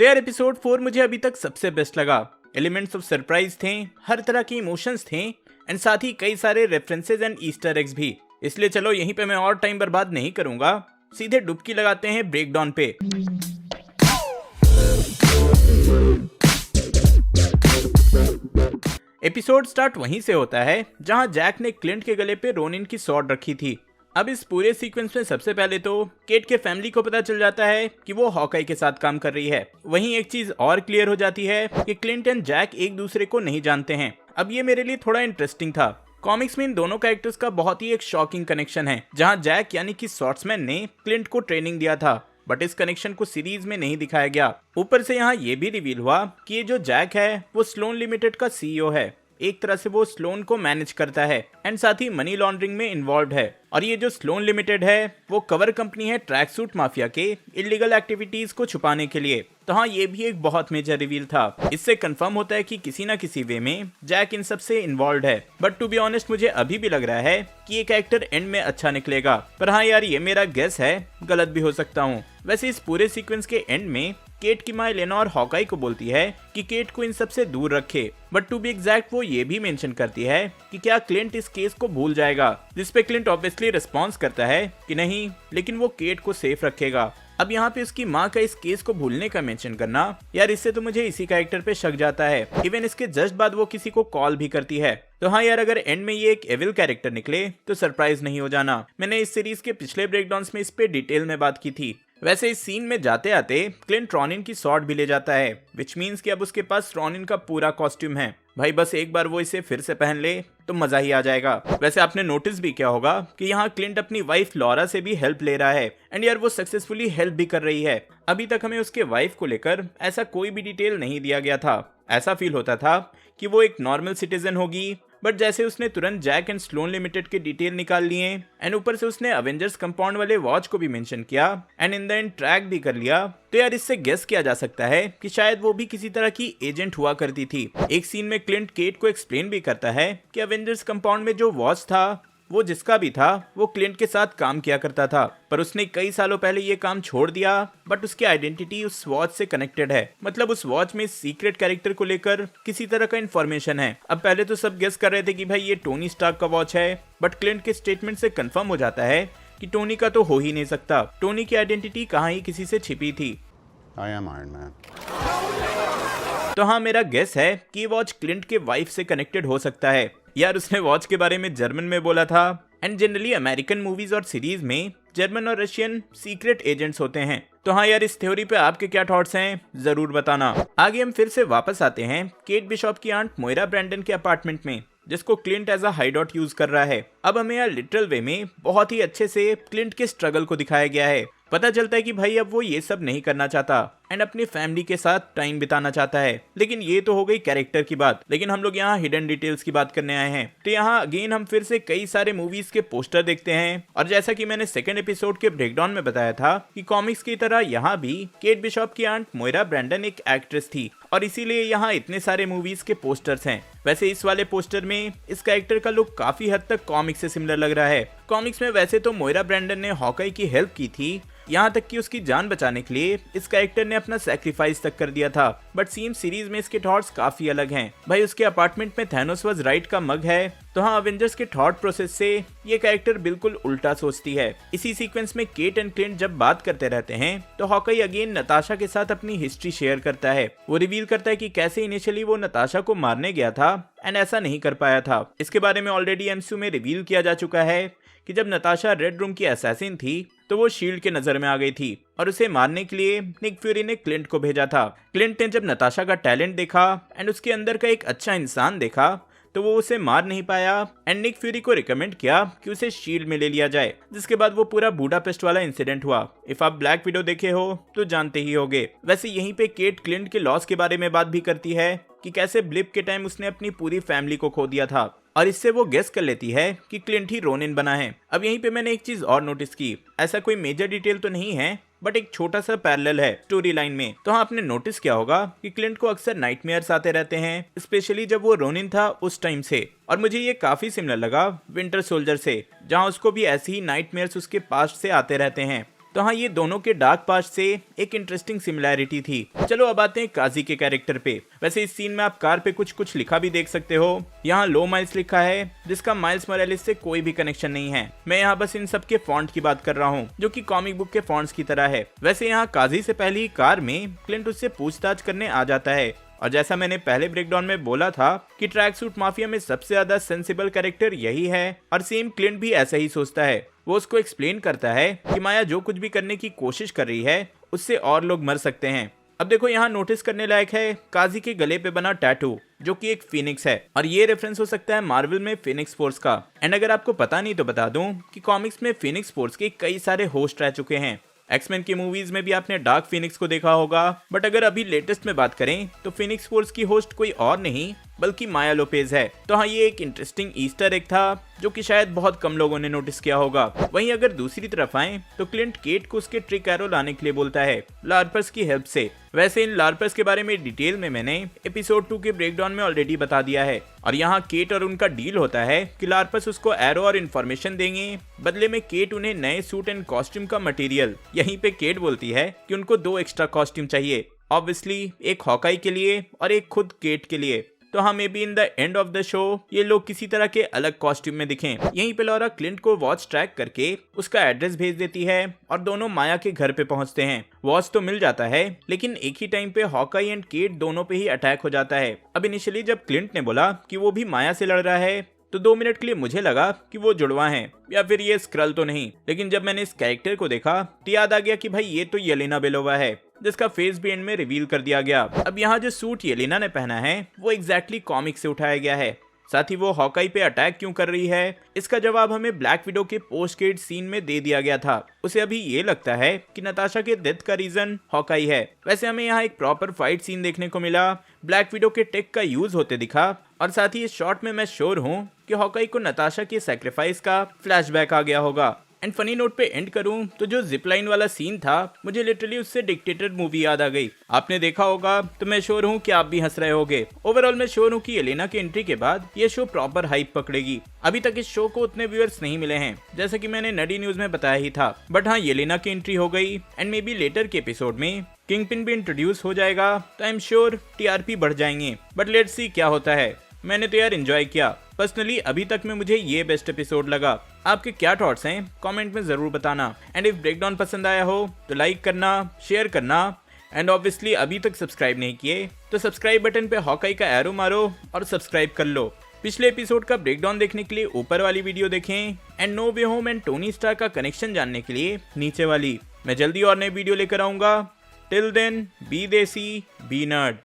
तो यार एपिसोड 4 मुझे अभी तक सबसे बेस्ट लगा। एलिमेंट्स ऑफ सरप्राइज थे, हर तरह के इमोशंस थे एंड साथ ही कई सारे रेफरेंसेस एंड ईस्टर एग्स भी। इसलिए चलो यहीं पे मैं और टाइम बर्बाद नहीं करूंगा, सीधे डुबकी लगाते हैं ब्रेकडाउन पे। एपिसोड स्टार्ट वहीं से होता है जहां जैक ने क्लिंट के गले पे रोनिन की स्वॉर्ड रखी थी। अब इस पूरे सीक्वेंस में सबसे पहले तो केट के फैमिली को पता चल जाता है कि वो हॉकाई के साथ काम कर रही है। वहीं एक चीज और क्लियर हो जाती है कि क्लिंट एंड जैक एक दूसरे को नहीं जानते हैं। अब ये मेरे लिए थोड़ा इंटरेस्टिंग था। कॉमिक्स में इन दोनों कैरेक्टर्स का बहुत ही एक शॉकिंग कनेक्शन है, जहां जैक यानी कि स्वॉर्ड्समैन ने क्लिंट को ट्रेनिंग दिया था, बट इस कनेक्शन को सीरीज में नहीं दिखाया गया। ऊपर से यहाँ ये भी रिवील हुआ कि ये जो जैक है वो स्लोन लिमिटेड का सीईओ है। एक तरह से वो स्लोन को मैनेज करता है एंड साथ ही मनी लॉन्ड्रिंग में इन्वॉल्व है। और ये जो स्लोन लिमिटेड है वो कवर कंपनी है ट्रैक सूट माफिया के इलीगल एक्टिविटीज को छुपाने के लिए। तो हाँ, ये भी एक बहुत मेजर रिवील था। इससे कंफर्म होता है कि किसी ना किसी वे में जैक इन सब से इन्वॉल्व है। बट टू बी ऑनेस्ट मुझे अभी भी लग रहा है कि ये कैरेक्टर एंड में अच्छा निकलेगा। पर हाँ यार, ये मेरा गेस है, गलत भी हो सकता हूँ। वैसे इस पूरे सीक्वेंस के एंड में केट की माँ एलेना और हॉकाई को बोलती है कि केट को इन सब से दूर रखे, बट टू बी एग्जैक्ट वो ये भी मेंशन करती है कि क्या क्लिंट इस केस को भूल जाएगा, जिसपे क्लिंट ऑब्वियसली रिस्पॉन्स करता है कि नहीं, लेकिन वो केट को सेफ रखेगा। अब यहाँ पे उसकी माँ का इस केस को भूलने का मेंशन करना, यार इससे तो मुझे इसी कैरेक्टर पे शक जाता है। इवन इसके जस्ट बाद वो किसी को कॉल भी करती है। तो हाँ यार, अगर एंड में ये एक एविल कैरेक्टर निकले तो सरप्राइज नहीं हो जाना। मैंने इस सीरीज के पिछले ब्रेकडाउन्स में इस पे डिटेल में बात की थी। वैसे इस सीन में जाते आते क्लिंट रॉनिन की स्वॉर्ड भी ले जाता है, विच मीन्स कि अब उसके पास रॉनिन का पूरा कॉस्ट्यूम है। भाई बस एक बार वो इसे फिर से पहन ले तो मजा ही आ जाएगा। वैसे आपने नोटिस भी किया होगा कि यहाँ क्लिंट अपनी वाइफ लॉरा से भी हेल्प ले रहा है एंड यार वो सक्सेसफुली हेल्प भी कर रही है। अभी तक हमें उसके वाइफ को लेकर ऐसा कोई भी डिटेल नहीं दिया गया था। ऐसा फील होता था कि वो एक नॉर्मल सिटीजन होगी, बट जैसे उसने तुरंत जैक एंड स्लोन लिमिटेड के डिटेल निकाल लिए एंड ऊपर से उसने अवेंजर्स कंपाउंड वाले वॉच को भी मेंशन किया and in the end track भी कर लिया, तो यार इससे गेस किया जा सकता है कि शायद वो भी किसी तरह की एजेंट हुआ करती थी। एक सीन में क्लिंट केट को एक्सप्लेन भी करता है कि अवेंजर्स कंपाउंड में जो वॉच था वो जिसका भी था वो क्लिंट के साथ काम किया करता था, पर उसने कई सालों पहले ये काम छोड़ दिया। बट उसकी आइडेंटिटी उस वॉच से कनेक्टेड है, मतलब उस वॉच में सीक्रेट कैरेक्टर को लेकर किसी तरह का इन्फॉर्मेशन है। अब पहले तो सब गेस कर रहे थे कि भाई ये टोनी स्टार्क का वॉच है, बट क्लिंट के स्टेटमेंट से कंफर्म हो जाता है कि टोनी का तो हो ही नहीं सकता। टोनी की आइडेंटिटी कहाँ ही किसी से छिपी थी। I am Iron Man. तो हाँ, मेरा गेस है कि वॉच क्लिंट के वाइफ से कनेक्टेड हो सकता है। यार उसने वॉच के बारे में जर्मन में बोला था एंड जनरली अमेरिकन मूवीज और सीरीज में जर्मन और रशियन सीक्रेट एजेंट्स होते हैं। तो हाँ यार, इस थ्योरी पे आपके क्या थॉट्स हैं जरूर बताना। आगे हम फिर से वापस आते हैं केट बिशॉप की आंट मोइरा ब्रैंडन के अपार्टमेंट में, जिसको Clint as a hideout use कर रहा है। अब हमें यार लिटरल वे में बहुत ही अच्छे से क्लिंट के स्ट्रगल को दिखाया गया है। पता चलता है कि भाई अब वो ये सब नहीं करना चाहता एंड अपनी फैमिली के साथ टाइम बिताना चाहता है। लेकिन ये तो हो गई कैरेक्टर की बात, लेकिन हम लोग यहाँ हिडन डिटेल्स की बात करने आए हैं। तो यहाँ अगेन हम फिर से कई सारे मूवीज के पोस्टर देखते हैं, और जैसा कि मैंने सेकंड एपिसोड के ब्रेकडाउन में बताया था कि कॉमिक्स की तरह यहाँ भी केट बिशॉप की आंट मोइरा ब्रैंडन एक एक्ट्रेस थी, और इसीलिए यहाँ इतने सारे मूवीज के पोस्टर्स हैं। वैसे इस वाले पोस्टर में इस कैरेक्टर का लुक काफी हद तक कॉमिक्स से सिमिलर लग रहा है। कॉमिक्स में वैसे तो मोइरा ब्रैंडन ने हॉकाई की हेल्प की थी, यहाँ तक कि उसकी जान बचाने के लिए इस कैरेक्टर ने अपना सैक्रिफाइस तक कर दिया था। बट सीम सीरीज में इसके थॉट्स काफी अलग हैं। भाई उसके अपार्टमेंट में थैनोस वाज राइट का मग है, तो हाँ अवेंजर्स के थॉट प्रोसेस से ये कैरेक्टर बिल्कुल उल्टा सोचती है। इसी सीक्वेंस में केट एंड क्लिंट जब बात करते रहते हैं तो हॉकाई अगेन नताशा के साथ अपनी हिस्ट्री शेयर करता है। वो रिवील करता है कि कैसे इनिशियली वो नताशा को मारने गया था एंड ऐसा नहीं कर पाया था। इसके बारे में ऑलरेडी एमसीयू में रिवील किया जा चुका है कि जब नताशा रेड रूम की असैसिन थी तो वो शील्ड के नजर में आ गई थी, और उसे मारने के लिए निक फ्यूरी ने क्लिंट को भेजा था। क्लिंट ने जब नताशा का टैलेंट देखा एंड उसके अंदर का एक अच्छा इंसान देखा तो वो उसे मार नहीं पाया एंड निक फ्यूरी को रिकमेंड किया कि उसे शील्ड में ले लिया जाए, जिसके बाद वो पूरा बूडापेस्ट वाला इंसिडेंट हुआ। इफ आप ब्लैक विडो देखे हो तो जानते ही होगे। वैसे यहीं पे केट क्लिंट के लॉस के बारे में बात भी करती है कि कैसे ब्लिप के टाइम उसने अपनी पूरी फैमिली को खो दिया था, और इससे वो गेस कर लेती है कि क्लिंट ही रोनिन बना है। अब यहीं पे मैंने एक चीज और नोटिस की, ऐसा कोई मेजर डिटेल तो नहीं है बट एक छोटा सा पैरेलल है स्टोरी लाइन में। तो हाँ, आपने नोटिस किया होगा कि क्लिंट को अक्सर नाइटमेयर्स आते रहते हैं, स्पेशली जब वो रोनिन था उस टाइम से। और मुझे ये काफी सिमिलर लगा विंटर सोल्जर से, जहाँ उसको भी ऐसे ही नाइटमेयर्स उसके पास्ट से आते रहते हैं। तो हाँ, ये दोनों के डार्क पास्ट से एक इंटरेस्टिंग सिमिलैरिटी थी। चलो अब आते हैं काजी के कैरेक्टर पे। वैसे इस सीन में आप कार पे कुछ कुछ लिखा भी देख सकते हो। यहाँ लो माइल्स लिखा है, जिसका माइल्स मोरालेस से कोई भी कनेक्शन नहीं है। मैं यहाँ बस इन सब के फॉन्ट की बात कर रहा हूँ, जो कि कॉमिक बुक के फॉन्ट्स की तरह है। वैसे यहाँ काजी से पहले ही कार में क्लिंट उससे पूछताछ करने आ जाता है, और जैसा मैंने पहले ब्रेकडाउन में बोला था कि ट्रैक सूट माफिया में सबसे ज्यादा सेंसिबल कैरेक्टर यही है, और सेम क्लिंट भी ऐसा ही सोचता है। वो उसको एक्सप्लेन करता है कि माया जो कुछ भी करने की कोशिश कर रही है, उससे और लोग मर सकते हैं। अब देखो, यहाँ नोटिस करने लायक है काजी के गले पे बना टैटू, जो कि एक फिनिक्स है, और ये रेफरेंस हो सकता है मार्वल में फिनिक्स फोर्स का। एंड अगर आपको पता नहीं तो बता दूं कि कॉमिक्स में फिनिक्स फोर्स के कई सारे होस्ट रह चुके हैं। एक्समैन की मूवीज में भी आपने डार्क फिनिक्स को देखा होगा, बट अगर अभी लेटेस्ट में बात करें तो फिनिक्स फोर्स की होस्ट कोई और नहीं बल्कि माया लोपेज है। तो हाँ, ये एक इंटरेस्टिंग ईस्टर एग था, जो कि शायद बहुत कम लोगों ने नोटिस किया होगा। वहीं अगर दूसरी तरफ आए तो क्लिंट केट को उसके ट्रिक एरो लाने के लिए बोलता है, लार्पर्स की हेल्प से। वैसे इन लार्पर्स के बारे में डिटेल में मैंने एपिसोड 2 के ब्रेकडाउन में ऑलरेडी बता दिया है, और यहाँ केट और उनका डील होता है कि लार्पर्स उसको एरो और इन्फॉर्मेशन देंगे, बदले में केट उन्हें नए सूट एंड कॉस्ट्यूम का मटेरियल। यहीं पे केट बोलती है कि उनको 2 एक्स्ट्रा कॉस्ट्यूम चाहिए, ऑब्वियसली एक हॉकाई के लिए और एक खुद केट के लिए। तो हाँ, may be in the end of the show ये लोग किसी तरह के अलग कॉस्ट्यूम में दिखें। यहीं पे लॉरा क्लिंट को वॉच ट्रैक करके उसका एड्रेस भेज देती है, और दोनों माया के घर पे पहुंचते हैं। वॉच तो मिल जाता है, लेकिन एक ही टाइम पे हॉकाई एंड केट दोनों पे ही अटैक हो जाता है। अब इनिशियली जब क्लिंट ने बोला कि वो भी माया से लड़ रहा है, तो 2 मिनट के लिए मुझे लगा कि वो जुड़वा हैं या फिर ये स्क्रल तो नहीं, लेकिन जब मैंने इस कैरेक्टर को देखा तो याद आ गया कि भाई ये तो येलेना बेलोवा है, जिसका फेस भी एंड में रिवील कर दिया गया। अब यहाँ जो सूट येलेना ने पहना है वो एग्जैक्टली कॉमिक से उठाया गया है। साथ ही वो हॉकाई पे अटैक क्यों कर रही है, इसका जवाब हमें ब्लैक विडो के पोस्ट क्रेडिट सीन में दे दिया गया था। उसे अभी ये लगता है कि नताशा के डेथ का रीजन हॉकाई है। वैसे हमें यहाँ एक प्रॉपर फाइट सीन देखने को मिला, ब्लैक विडो के टेक का यूज होते दिखा, और साथ ही इस शॉट में मैं श्योर हूँ कि हॉकाई को नताशा के सैक्रिफाइस का फ्लैशबैक आ गया होगा। एंड फनी नोट पे एंड करूं तो जो जिपलाइन वाला सीन था, मुझे लिटरली उससे डिक्टेटर मूवी याद आ गई। आपने देखा होगा तो मैं श्योर हूं कि आप भी हंस रहे होगे। ओवरऑल मैं श्योर हूं कि येलेना के एंट्री के बाद ये शो प्रॉपर हाइप पकड़ेगी। अभी तक इस शो को उतने व्यूअर्स नहीं मिले हैं, जैसा कि मैंने नडी न्यूज में बताया ही था। बट हाँ, येलेना की एंट्री हो गई, एंड मे बी लेटर के एपिसोड में किंगपिन भी इंट्रोड्यूस हो जाएगा, तो आई एम श्योर टीआरपी बढ़ जाएंगे। बट लेट्स सी क्या होता है। मैंने तो यार एंजॉय किया पर्सनली, अभी तक में मुझे ये बेस्ट एपिसोड लगा। आपके क्या थॉट्स हैं कमेंट में जरूर बताना। एंड इफ ब्रेकडाउन पसंद आया हो तो लाइक करना, शेयर करना, एंड ऑब्वियसली अभी तक सब्सक्राइब नहीं किए तो सब्सक्राइब बटन पे हॉकाई का एरो मारो और सब्सक्राइब कर लो। पिछले एपिसोड का ब्रेकडाउन देखने के लिए ऊपर वाली वीडियो देखें, and no way home and Tony Stark का कनेक्शन जानने के लिए नीचे वाली। मैं जल्दी और नई वीडियो लेकर आऊंगा। टिल देन बी देसी बी नर्ड।